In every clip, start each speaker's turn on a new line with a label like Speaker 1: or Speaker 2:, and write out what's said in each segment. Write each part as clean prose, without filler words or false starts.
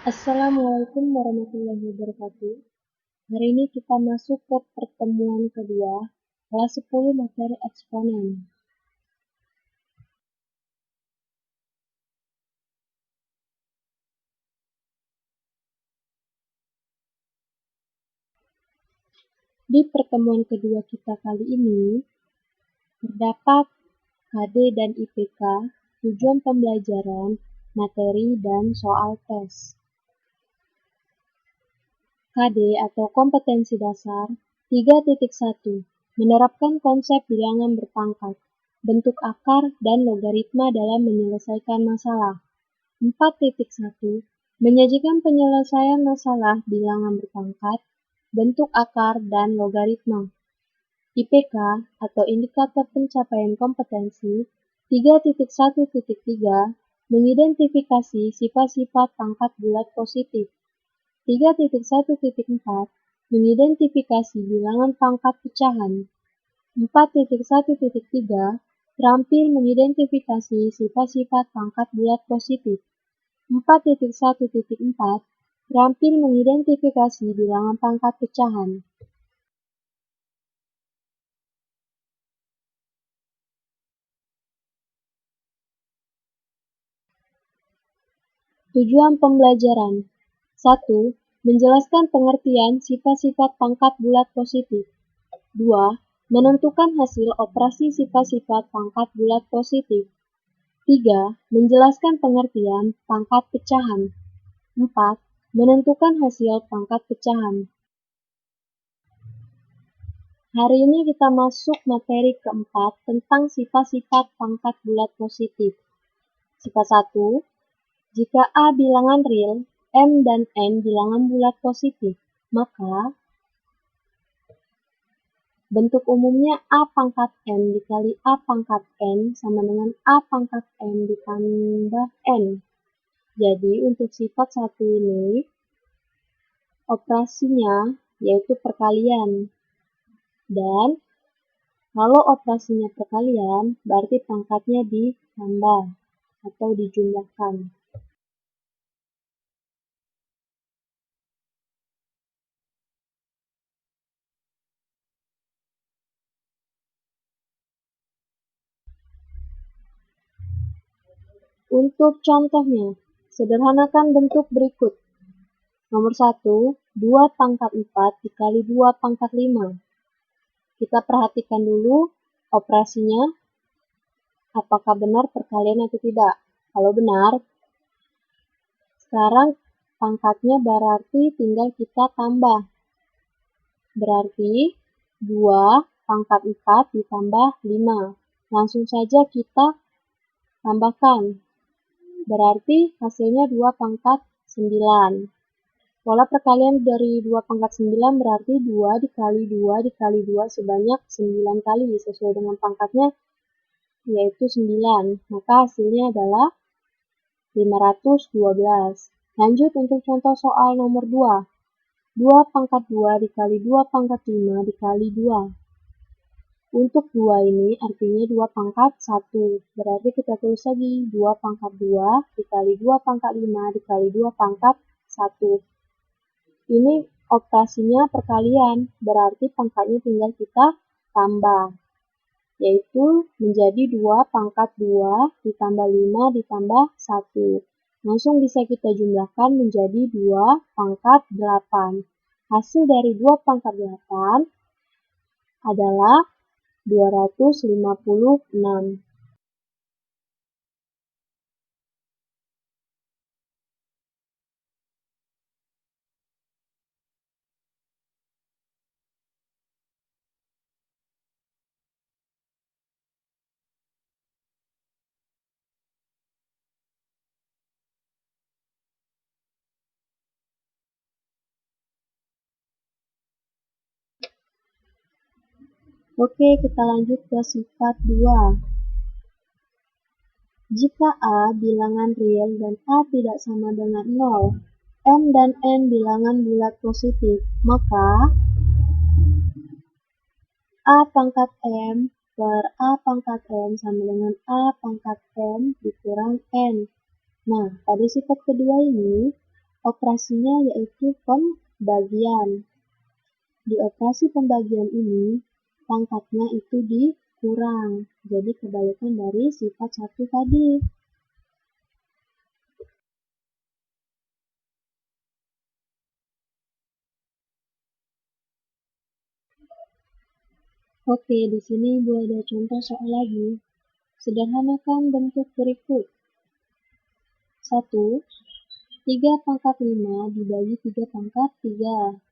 Speaker 1: Assalamualaikum warahmatullahi wabarakatuh. Hari ini kita masuk ke pertemuan kedua, kelas 10 materi eksponen. Di pertemuan kedua kita kali ini, terdapat KD dan IPK, tujuan pembelajaran, materi, dan soal tes. KD atau kompetensi dasar 3.1 menerapkan konsep bilangan berpangkat, bentuk akar, dan logaritma dalam menyelesaikan masalah. 4.1 menyajikan penyelesaian masalah bilangan berpangkat, bentuk akar, dan logaritma. IPK atau indikator pencapaian kompetensi 3.1.3 mengidentifikasi sifat-sifat pangkat bulat positif. 3.1.4 mengidentifikasi bilangan pangkat pecahan. 4.1.3 terampil mengidentifikasi sifat-sifat pangkat bulat positif. 4.1.4 terampil mengidentifikasi bilangan pangkat pecahan. Tujuan pembelajaran 1. Menjelaskan pengertian sifat-sifat pangkat bulat positif. 2. Menentukan hasil operasi sifat-sifat pangkat bulat positif. 3. Menjelaskan pengertian pangkat pecahan. 4. Menentukan hasil pangkat pecahan. Hari ini kita masuk materi keempat tentang sifat-sifat pangkat bulat positif. Sifat 1. Jika A bilangan real, M dan N bilangan bulat positif, maka bentuk umumnya A pangkat M dikali A pangkat N sama dengan A pangkat M ditambah N. Jadi untuk sifat 1 ini, operasinya yaitu perkalian. Dan kalau operasinya perkalian, berarti pangkatnya ditambah atau dijumlahkan. Untuk contohnya, sederhanakan bentuk berikut. Nomor 1, 2 pangkat 4 dikali 2 pangkat 5. Kita perhatikan dulu operasinya, apakah benar perkalian atau tidak. Kalau benar, sekarang pangkatnya berarti tinggal kita tambah. Berarti 2 pangkat 4 ditambah 5. Langsung saja kita tambahkan. Berarti hasilnya 2 pangkat 9. Pola perkalian dari 2 pangkat 9 berarti 2 dikali 2 dikali 2 sebanyak 9 kali sesuai dengan pangkatnya yaitu 9. Maka hasilnya adalah 512. Lanjut untuk contoh soal nomor 2. 2 pangkat 2 dikali 2 pangkat 5 dikali 2. Untuk 2 ini artinya 2 pangkat 1. Berarti kita tulis lagi 2 pangkat 2 dikali 2 pangkat 5 dikali 2 pangkat 1. Ini operasinya perkalian, berarti pangkatnya tinggal kita tambah. Yaitu menjadi 2 pangkat 2 ditambah 5 ditambah 1. Langsung bisa kita jumlahkan menjadi 2 pangkat 8. Hasil dari 2 pangkat 8 adalah 256. Oke, kita lanjut ke sifat 2. Jika A bilangan real dan A tidak sama dengan 0, M dan N bilangan bulat positif, maka A pangkat M per A pangkat M sama dengan A pangkat M dikurang N. Nah, pada sifat kedua ini, Operasinya yaitu pembagian. Di operasi pembagian ini, pangkatnya itu dikurang. Jadi kebalikan dari sifat 1 tadi. Oke, di sini Ibu ada contoh soal lagi. Sederhanakan bentuk berikut. 1. 3 pangkat 5 dibagi 3 pangkat 3.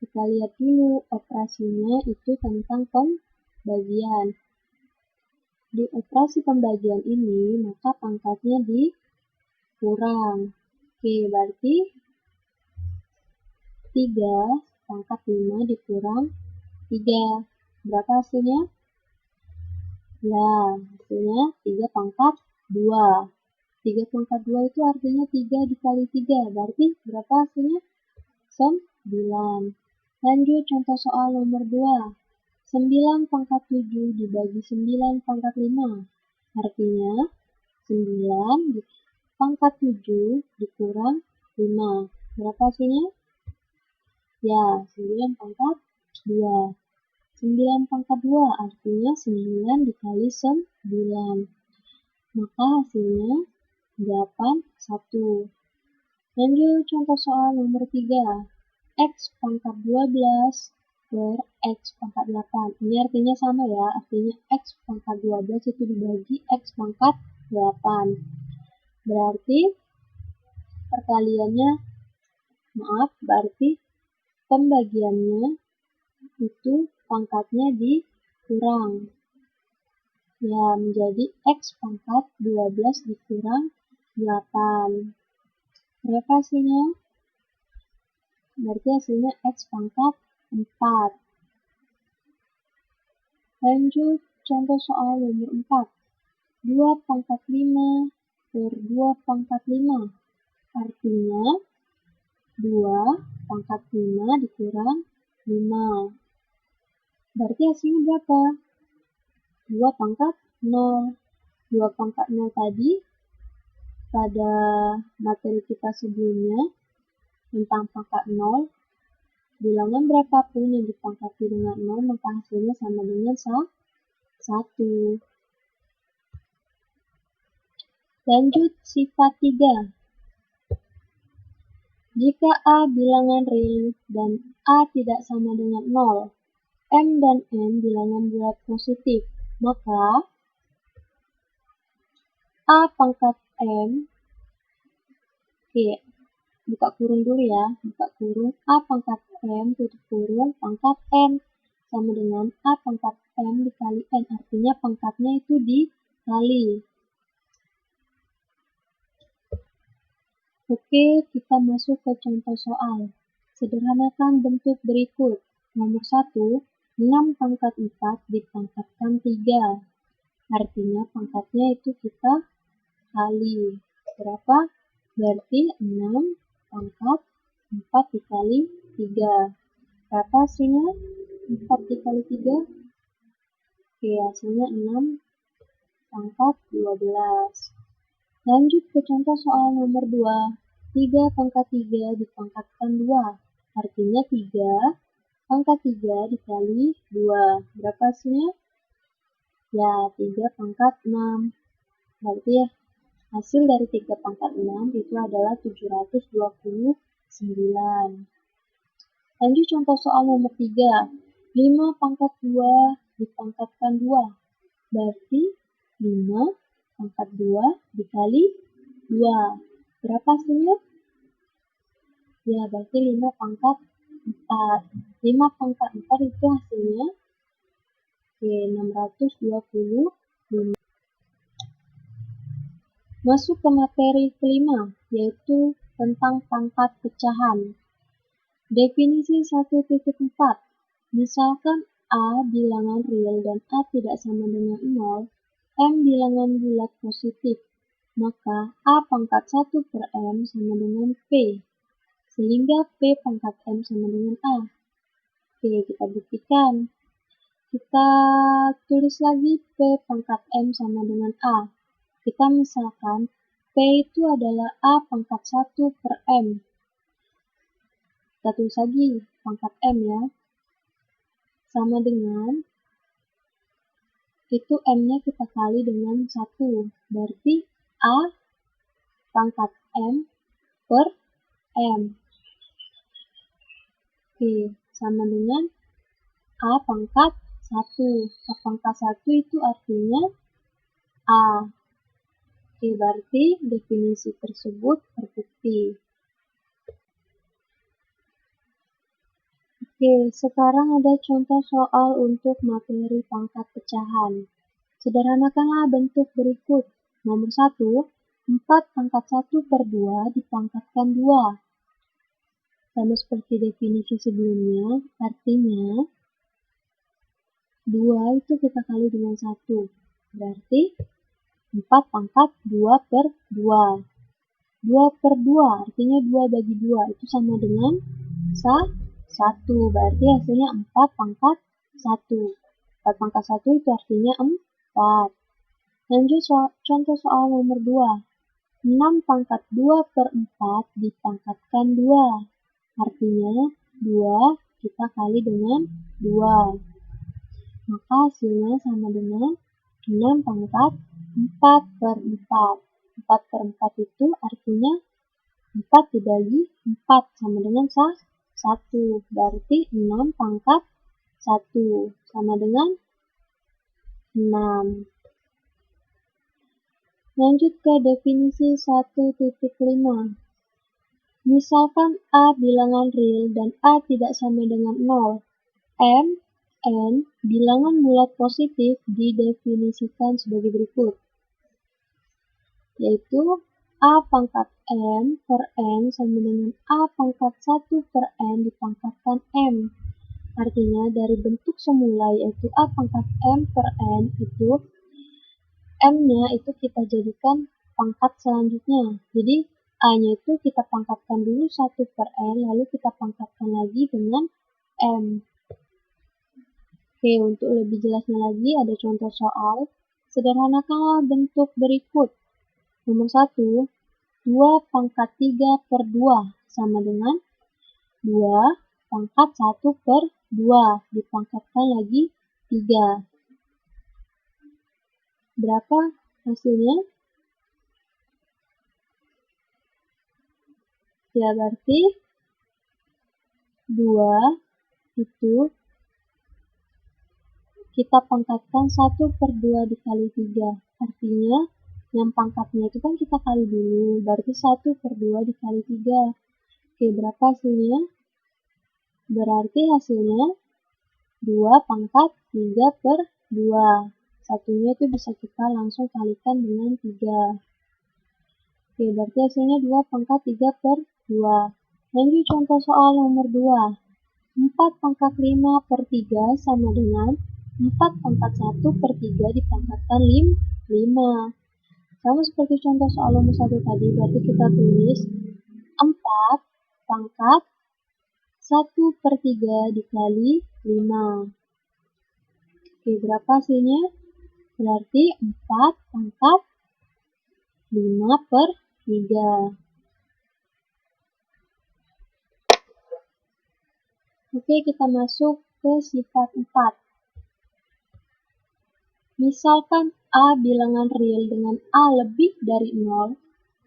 Speaker 1: Kita lihat dulu operasinya itu tentang pembagian. Di operasi pembagian ini, maka pangkatnya dikurang. Oke, berarti 3 pangkat 5 dikurang 3. Berapa hasilnya? Ya, hasilnya 3 pangkat 2. 3 pangkat 2 itu artinya 3 dikali 3. Berarti berapa hasilnya? 9. Lanjut contoh soal nomor 2. 9 pangkat 7 dibagi 9 pangkat 5. Artinya 9 pangkat 7 dikurang 5. Berapa hasilnya? Ya, 9 pangkat 2. 9 pangkat 2 artinya 9 dikali 9. Maka hasilnya 81. Lanjut contoh soal nomor 3. X pangkat 12 per X pangkat 8. Ini artinya sama ya, artinya X pangkat 12 itu dibagi X pangkat 8. Berarti berarti pembagiannya itu pangkatnya dikurang. Ya, menjadi X pangkat 12 dikurang 8. Berapa hasilnya? Berarti hasilnya X pangkat 4. Lanjut contoh soal nomor 4. 2 pangkat 5 per 2 pangkat 5. Artinya 2 pangkat 5 dikurang 5. Berarti hasilnya berapa? 2 pangkat 0. 2 pangkat 0 tadi pada materi kita sebelumnya tentang pangkat 0, bilangan berapapun yang dipangkati dengan 0 maka hasilnya sama dengan 1. Lanjut sifat 3. Jika A bilangan real dan A tidak sama dengan 0, M dan N bilangan bulat positif, maka A pangkat M, oke, buka kurung dulu ya, buka kurung, A pangkat M tutup kurung, pangkat N sama dengan A pangkat M dikali N, artinya pangkatnya itu dikali. Oke, kita masuk ke contoh soal. Sederhanakan bentuk berikut. Nomor 1, 6 pangkat 4 dipangkatkan 3. Artinya pangkatnya itu kita kali. Berapa? Berarti 6 pangkat 4 dikali 3. Berapa hasilnya? 4 dikali 3? Oke, hasilnya 6 pangkat 12. Lanjut ke contoh soal nomor 2. 3 pangkat 3 dipangkatkan 2. Artinya 3 pangkat 3 dikali 2. Berapa hasilnya? Ya, 3 pangkat 6. Berarti ya, hasil dari 3 pangkat 6 itu adalah 729. Lanjut contoh soal nomor 3. 5 pangkat 2 dipangkatkan 2. Berarti 5 pangkat 2 dikali 2. Berapa hasilnya? Ya, berarti 5 pangkat 4. 5 pangkat 4 itu hasilnya 625. Masuk ke materi kelima, yaitu tentang pangkat pecahan. Definisi 1.4. Misalkan A bilangan real dan A tidak sama dengan 0, M bilangan bulat positif, maka A pangkat 1 per M sama dengan P, sehingga P pangkat M sama dengan A. Oke, kita buktikan. Kita tulis lagi P pangkat M sama dengan A. Kita misalkan P itu adalah A pangkat 1 per M. Kita tulis lagi pangkat M ya. Sama dengan, itu M-nya kita kali dengan 1. Berarti A pangkat M per M. Oke, sama dengan A pangkat 1. A pangkat 1 itu artinya A. Oke, berarti definisi tersebut terbukti. Oke, sekarang ada contoh soal untuk materi pangkat pecahan. Sederhanakanlah bentuk berikut. Nomor 1, 4 pangkat 1 per 2 dipangkatkan 2. Sama seperti definisi sebelumnya, artinya 2 itu kita kali dengan 1. Berarti 4 pangkat 2 per 2. 2 per 2 artinya 2 bagi 2 itu sama dengan 1. Berarti hasilnya 4 pangkat 1. 4 pangkat 1 itu artinya 4. Lanjut contoh soal nomor 2. 6 pangkat 2 per 4 dipangkatkan 2. Artinya 2 kita kali dengan 2. Maka hasilnya sama dengan 6 pangkat 4 per 4. 4 per 4 itu artinya 4 dibagi 4 sama dengan 1. Berarti 6 pangkat 1 sama dengan 6. Lanjut ke definisi 1.5. Misalkan A bilangan real dan A tidak sama dengan 0. M, N, bilangan bulat positif didefinisikan sebagai berikut. Yaitu A pangkat M per N sama dengan A pangkat 1 per N dipangkatkan M. Artinya dari bentuk semula yaitu A pangkat M per N itu M-nya itu kita jadikan pangkat selanjutnya. Jadi A-nya itu kita pangkatkan dulu 1 per N, lalu kita pangkatkan lagi dengan M. Oke, untuk lebih jelasnya lagi ada contoh soal. Sederhanakanlah bentuk berikut. Nomor 1, 2 pangkat 3 per 2 sama dengan 2 pangkat 1 per 2 dipangkatkan lagi 3. Berapa hasilnya? Ya, berarti 2 itu kita pangkatkan 1 per 2 dikali 3. Artinya, yang pangkatnya itu kan kita kali dulu. Berarti 1 per 2 dikali 3. Oke, berapa hasilnya? Berarti hasilnya 2 pangkat 3 per 2. Satunya itu bisa kita langsung kalikan dengan 3. Oke, berarti hasilnya 2 pangkat 3 per 2. Lanjut contoh soal nomor 2. 4 pangkat 5 per 3 sama dengan 4 pangkat 1 per 3 dipangkatkan 5. Sama seperti contoh soal nomor 1 tadi, berarti kita tulis 4 pangkat 1 per 3 dikali 5. Oke, berapa hasilnya? Berarti 4 pangkat 5 per 3. Oke, kita masuk ke sifat 4. Misalkan A bilangan real dengan A lebih dari 0,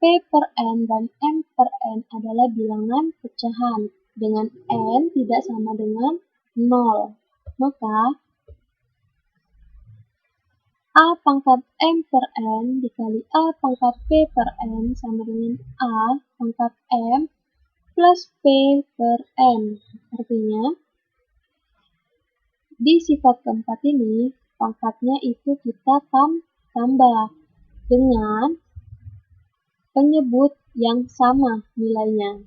Speaker 1: P per N dan M per N adalah bilangan pecahan dengan N tidak sama dengan 0. Maka A pangkat M per N dikali A pangkat P per N sama dengan A pangkat M plus P per N. Artinya, di sifat keempat ini, pangkatnya itu kita tambah dengan penyebut yang sama nilainya.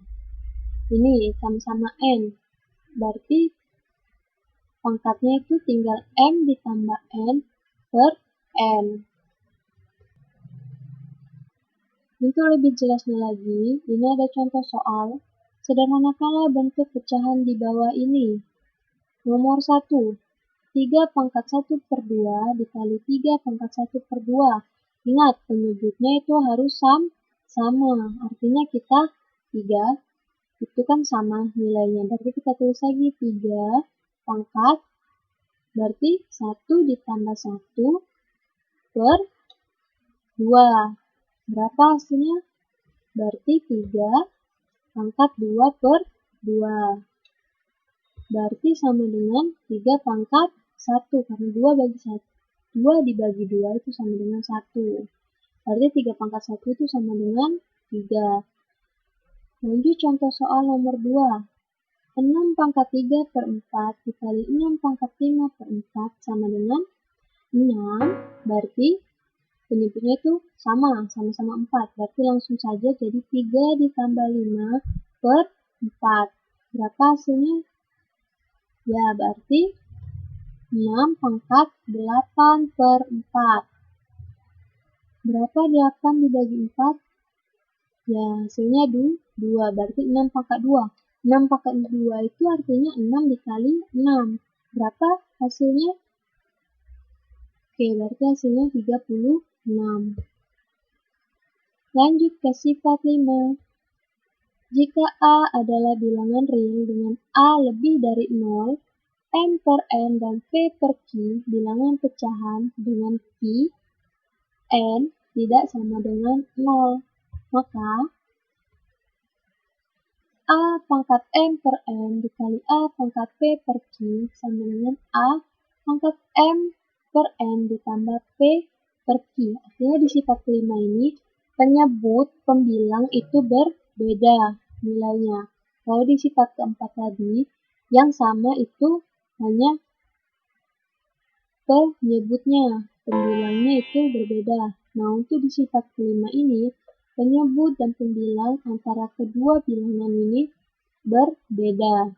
Speaker 1: Ini sama-sama N. Berarti pangkatnya itu tinggal M ditambah N per N. Untuk lebih jelasnya lagi, ini ada contoh soal. Sederhanakanlah bentuk pecahan di bawah ini. Nomor 1, 3 pangkat 1 per 2 dikali 3 pangkat 1 per 2. Ingat, penyebutnya itu harus sama. Artinya kita 3 itu kan sama nilainya. Berarti kita tulis lagi 3 pangkat, berarti 1 ditambah 1 per 2. Berapa hasilnya? Berarti 3 pangkat 2 per 2. Berarti sama dengan 3 pangkat 1, karena 2 bagi 1. 2 dibagi 2 itu sama dengan 1. Berarti 3 pangkat 1 itu sama dengan 3. Lanjut contoh soal nomor 2. 6 pangkat 3 per 4 dikali 6 pangkat 5 per 4 sama dengan 6. Berarti penyebutnya itu sama-sama 4. Berarti langsung saja jadi 3 ditambah 5 per 4. Berapa hasilnya? Ya, berarti 6 pangkat 8 per 4. Berapa 8 dibagi 4? Ya, hasilnya 2. Berarti 6 pangkat 2. 6 pangkat 2 itu artinya 6 dikali 6. Berapa hasilnya? Oke, berarti hasilnya 36. Lanjut ke sifat 5. Jika A adalah bilangan real dengan A lebih dari 0, M per N dan P per Q bilangan pecahan dengan Q, N tidak sama dengan 0. Maka A pangkat M per N dikali A pangkat P per Q sama dengan A pangkat M per N ditambah P per Q. Artinya di sifat kelima ini penyebut pembilang itu berbeda nilainya. Kalau di sifat keempat tadi yang sama itu hanya penyebutnya, pembilangnya itu berbeda. Nah, untuk di sifat kelima ini penyebut dan pembilang antara kedua bilangan ini berbeda.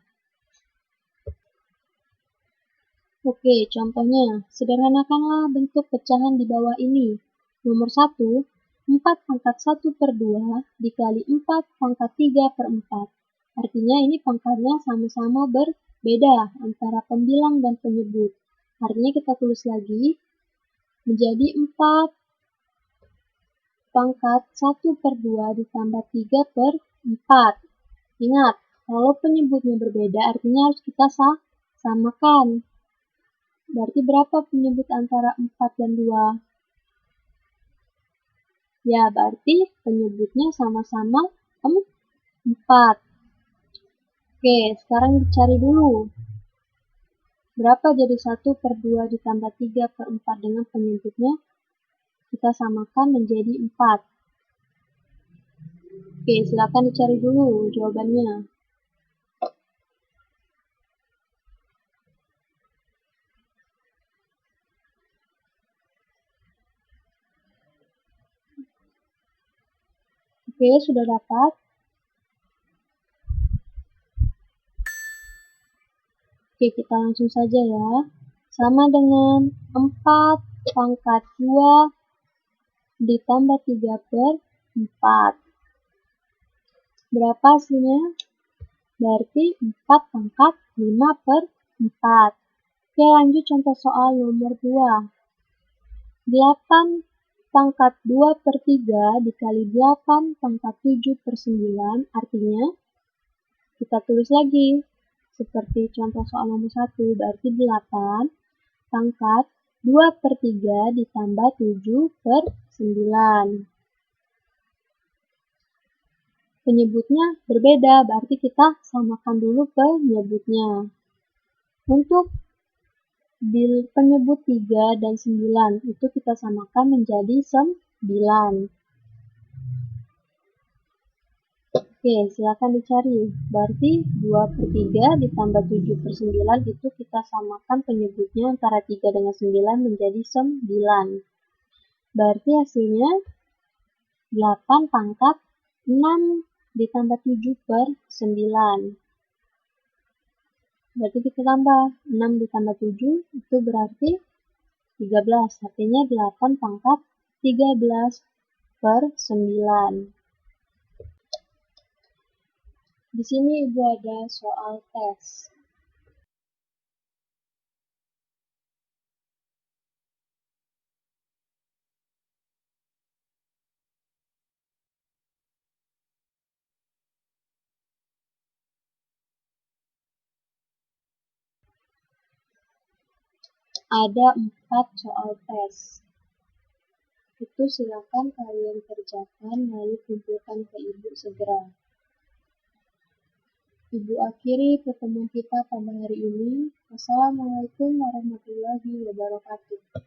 Speaker 1: Oke, contohnya, sederhanakanlah bentuk pecahan di bawah ini. Nomor 1, 4 pangkat 1 per 2 dikali 4 pangkat 3 per 4. Artinya ini pangkatnya sama-sama berbeda antara pembilang dan penyebut. Artinya kita tulis lagi, menjadi 4 pangkat 1 per 2 ditambah 3 per 4. Ingat, kalau penyebutnya berbeda artinya harus kita samakan. Berarti berapa penyebut antara 4 dan 2? Ya, berarti penyebutnya sama-sama 4. Oke, sekarang dicari dulu. Berapa jadi 1 per 2 ditambah 3 per 4 dengan penyebutnya? Kita samakan menjadi 4. Oke, silakan dicari dulu jawabannya. Oke, sudah dapat. Oke, kita langsung saja ya. Sama dengan 4 pangkat 2 ditambah 3 per 4. Berapa hasilnya? Berarti 4 pangkat 5 per 4. Oke, lanjut contoh soal nomor 2. 8 pangkat 2 per 3 dikali 8 pangkat 7 per 9. Artinya, kita tulis lagi. Seperti contoh soal nomor 1, berarti 8 pangkat 2 per 3 ditambah 7 per 9. Penyebutnya berbeda, berarti kita samakan dulu penyebutnya. Untuk penyebut 3 dan 9 itu kita samakan menjadi 9. Oke, silakan dicari. Berarti 2 per 3 ditambah 7 per 9 itu kita samakan penyebutnya antara 3 dengan 9 menjadi 9. Berarti hasilnya 8 pangkat 6 ditambah 7 per 9. Berarti kita tambah 6 ditambah 7 itu berarti 13. Artinya 8 pangkat 13 per 9. Di sini Ibu ada soal tes. ada 4 soal tes. Itu silakan kalian kerjakan lalu kumpulkan ke Ibu segera. Ibu akhiri pertemuan kita pada hari ini. Wassalamualaikum warahmatullahi wabarakatuh.